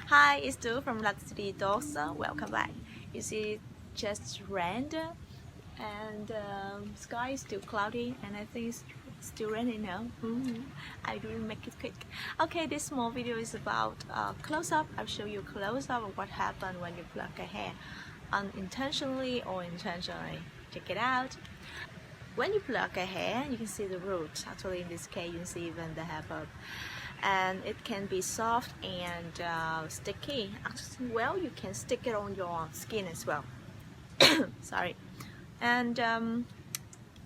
Hi, it's Tu from Latutu Detox. Welcome back. You see, just rained and sky is still cloudy, and I think it's still raining now. I will make it quick. Okay, this small video is about close-up. I'll show you close-up of what happened when you pluck a hair, unintentionally or intentionally. Check it out. When you pluck a hair, you can see the roots. Actually, in this case, you can see even the hair bulb. And it can be soft and sticky. Well, you can stick it on your skin as well. Sorry. And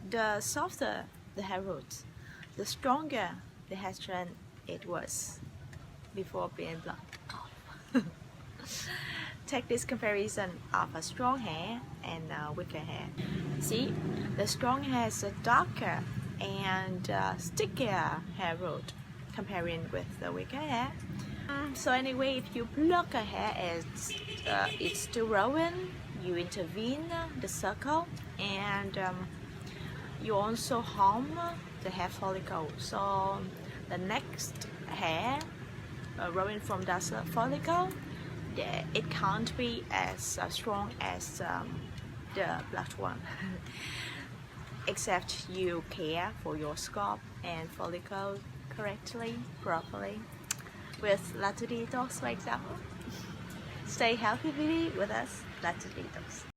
the softer the hair roots, the stronger the hair strand it was before being plucked off. Take this comparison of a strong hair and weaker hair. See, the strong hair is a darker and stickier hair root comparing with the weaker hair. So anyway, if you pluck a hair, it's still growing, you intervene the circle, and you also harm the hair follicle. So the next hair growing from that follicle, it can't be as strong as the plucked one. Except you care for your scalp and follicle correctly, properly, with Latutu Detox, for example. Stay healthy with us, Latutu Detox.